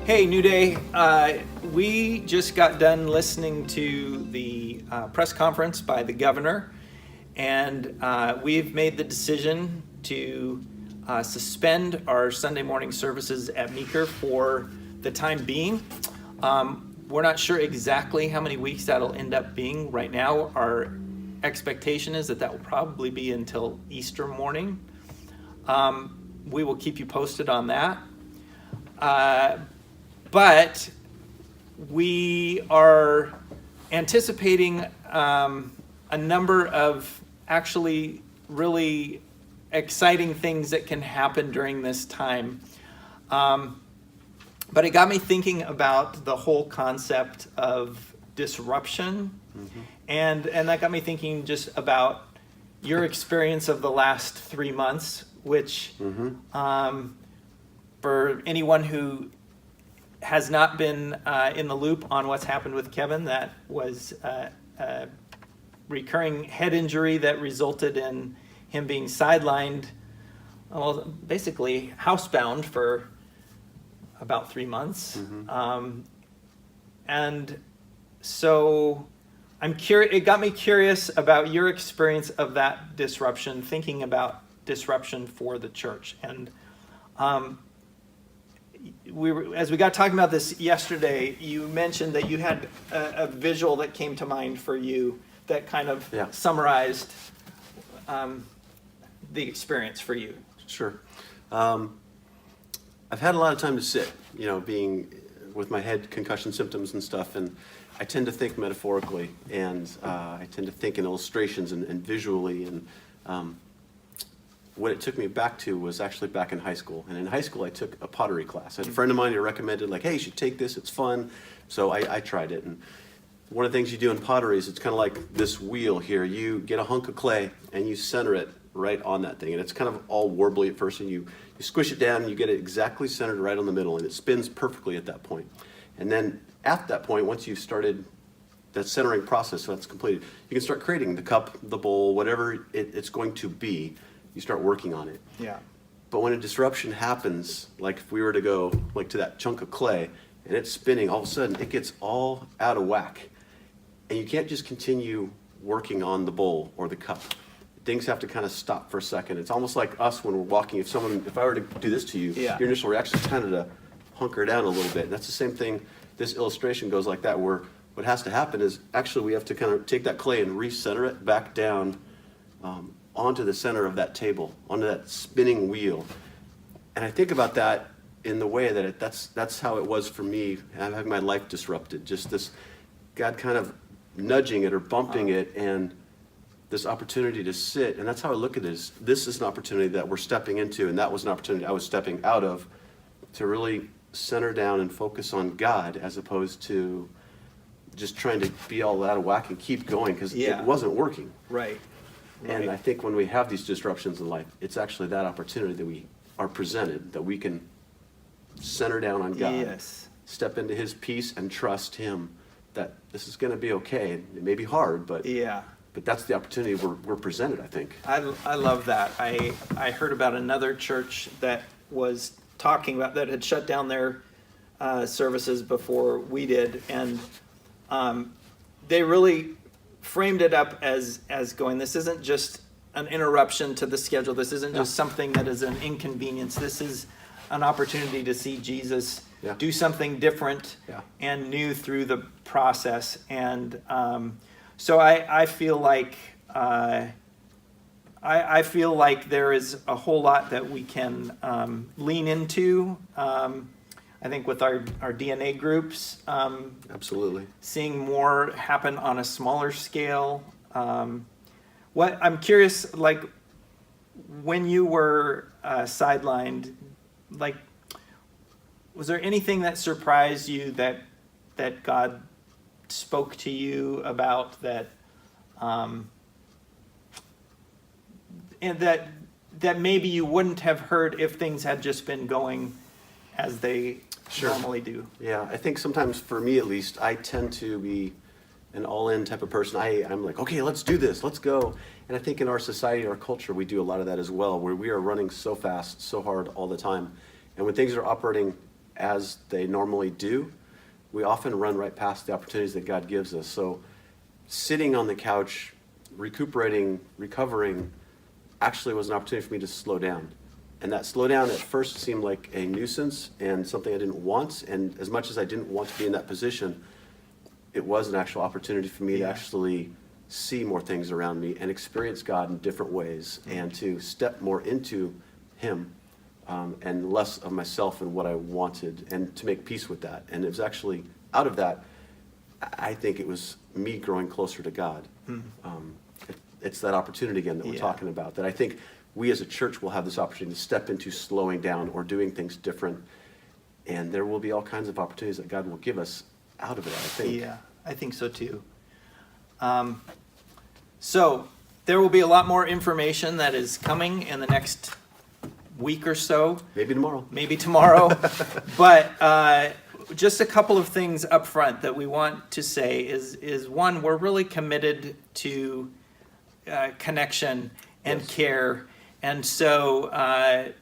Hey, New Day. We just got done listening to the press conference by the governor, and we've made the decision to suspend our Sunday morning services at Meeker for the time being. We're not sure exactly how many weeks that'll end up being. Right now, our expectation is that will probably be until Easter morning. We will keep you posted on that. But we are anticipating a number of actually really exciting things that can happen during this time. But it got me thinking about the whole concept of disruption. Mm-hmm. And that got me thinking just about your experience of the last 3 months, which for anyone who has not been in the loop on what's happened with Kevin, that was a recurring head injury that resulted in him being sidelined, well, basically housebound for about 3 months. Mm-hmm. And so I'm curious, it got me curious about your experience of that disruption, thinking about disruption for the church. And as we got talking about this yesterday, you mentioned that you had a visual that came to mind for you that kind of summarized the experience for you. Sure. I've had a lot of time to sit, being with my head concussion symptoms and stuff, and I tend to think metaphorically, and I tend to think in illustrations and visually, and what it took me back to was actually back in high school. And in high school, I took a pottery class. I had a friend of mine who recommended, hey, you should take this, it's fun. So I tried it. And one of the things you do in pottery is it's kind of like this wheel here. You get a hunk of clay and you center it right on that thing. And it's kind of all warbly at first, and you squish it down and you get it exactly centered right on the middle, and it spins perfectly at that point. And then at that point, once you've started that centering process, so that's completed, you can start creating the cup, the bowl, whatever it's going to be. You start working on it. Yeah. But when a disruption happens, like if we were to go to that chunk of clay and it's spinning, all of a sudden it gets all out of whack. And you can't just continue working on the bowl or the cup. Things have to kind of stop for a second. It's almost like us when we're walking. If I were to do this to you, your initial reaction is kind of to hunker down a little bit. And that's the same thing. This illustration goes like that, where what has to happen is actually we have to kind of take that clay and recenter it back down onto the center of that table, onto that spinning wheel. And I think about that in the way that that's how it was for me, having my life disrupted. Just this God kind of nudging it or bumping it, and this opportunity to sit. And that's how I look at it. This is an opportunity that we're stepping into, and that was an opportunity I was stepping out of, to really center down and focus on God, as opposed to just trying to be all out of whack and keep going, because it wasn't working. Right. And I think when we have these disruptions in life, it's actually that opportunity that we are presented, that we can center down on God, step into His peace and trust Him that this is going to be okay. It may be hard, but that's the opportunity we're presented, I think. I love that. I heard about another church that was talking about, that had shut down their services before we did, and they really framed it up as going, this isn't just an interruption to the schedule. This isn't just something that is an inconvenience. This is an opportunity to see Jesus do something different and new through the process. And so I feel like I feel like there is a whole lot that we can lean into. I think with our DNA groups, absolutely, seeing more happen on a smaller scale. What I'm curious, like when you were sidelined, like was there anything that surprised you that God spoke to you about, that and that maybe you wouldn't have heard if things had just been going as they normally do? Yeah, I think sometimes, for me at least, I tend to be an all-in type of person. I'm like, okay, let's do this, let's go. And I think in our society, our culture, we do a lot of that as well, where we are running so fast, so hard all the time. And when things are operating as they normally do, we often run right past the opportunities that God gives us. So sitting on the couch, recuperating, recovering, actually was an opportunity for me to slow down. And that slow down at first seemed like a nuisance and something I didn't want. And as much as I didn't want to be in that position, it was an actual opportunity for me to actually see more things around me and experience God in different ways and to step more into Him and less of myself and what I wanted, and to make peace with that. And it was actually out of that, I think it was me growing closer to God. It's that opportunity again that we're talking about, that I think we as a church will have this opportunity to step into slowing down or doing things different. And there will be all kinds of opportunities that God will give us out of it, I think. Yeah, I think so too. So there will be a lot more information that is coming in the next week or so. Maybe tomorrow. Maybe tomorrow. But just a couple of things up front that we want to say is one, we're really committed to connection and care. And so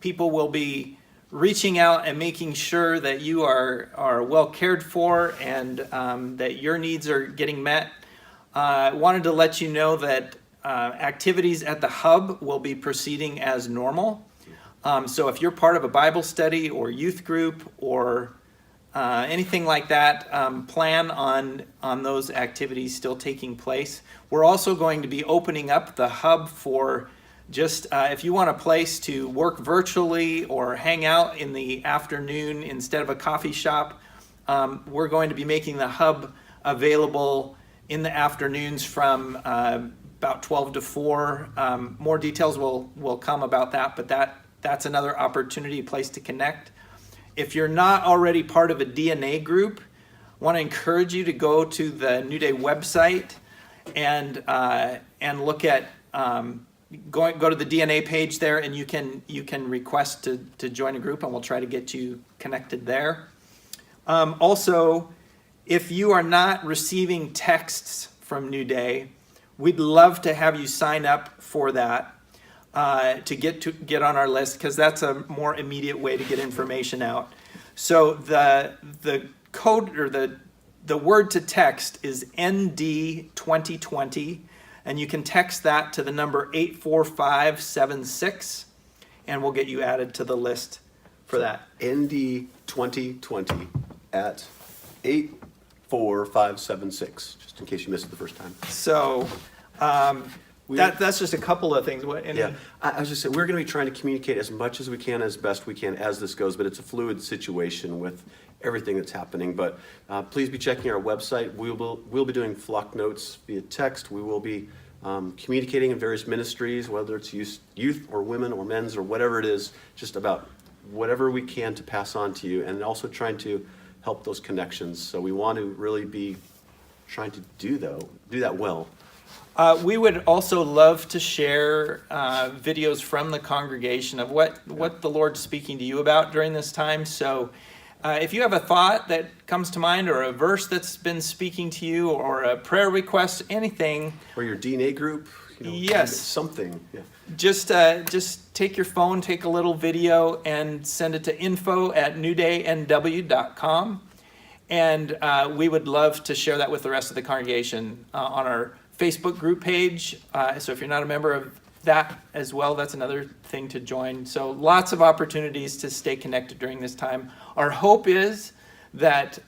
people will be reaching out and making sure that you are well cared for and that your needs are getting met. Wanted to let you know that activities at the Hub will be proceeding as normal. So if you're part of a Bible study or youth group or anything like that, plan on those activities still taking place. We're also going to be opening up the Hub for just if you want a place to work virtually or hang out in the afternoon instead of a coffee shop, we're going to be making the Hub available in the afternoons from about 12 to 4. More details will come about that, but that's another opportunity, place to connect. If you're not already part of a DNA group, I want to encourage you to go to the New Day website and look at go to the DNA page there, and you can request to join a group, and we'll try to get you connected there. Also, if you are not receiving texts from New Day, we'd love to have you sign up for that to get on our list, because that's a more immediate way to get information out. So the code or the word to text is ND 2020, and you can text that to the number 84576, and we'll get you added to the list for that. ND 2020 at 84576, just in case you missed it the first time. So that's just a couple of things. Yeah, I was just saying, we're going to be trying to communicate as much as we can, as best we can, as this goes, but it's a fluid situation with everything that's happening. But please be checking our website. We'll be doing flock notes via text. We will be communicating in various ministries, whether it's youth or women or men's or whatever it is, just about whatever we can to pass on to you, and also trying to help those connections. So we want to really be trying to do that well. We would also love to share videos from the congregation of what the Lord's speaking to you about during this time. So if you have a thought that comes to mind, or a verse that's been speaking to you, or a prayer request, anything. Or your DNA group. Yes. Something. Yeah. Just take your phone, take a little video, and send it to info@newdaynw.com. And we would love to share that with the rest of the congregation on our Facebook group page. So if you're not a member of that as well, that's another thing to join. So lots of opportunities to stay connected during this time. Our hope is that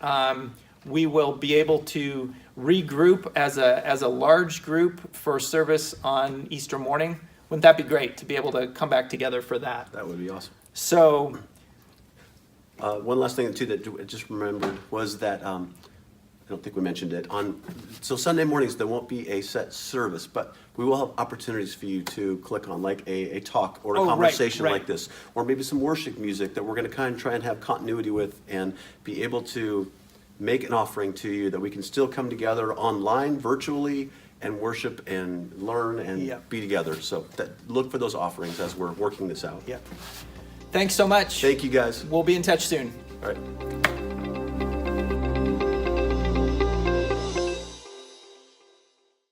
we will be able to regroup as a large group for service on Easter morning. Wouldn't that be great to be able to come back together for that? That would be awesome. So one last thing too that I just remembered was that I don't think we mentioned it so Sunday mornings there won't be a set service, but we will have opportunities for you to click on, like a talk or a conversation right. like this, or maybe some worship music that we're going to kind of try and have continuity with, and be able to make an offering to you that we can still come together online, virtually, and worship and learn and be together. So look for those offerings as we're working this out. yeah. Thanks so much. Thank you, guys. We'll be in touch soon. All right.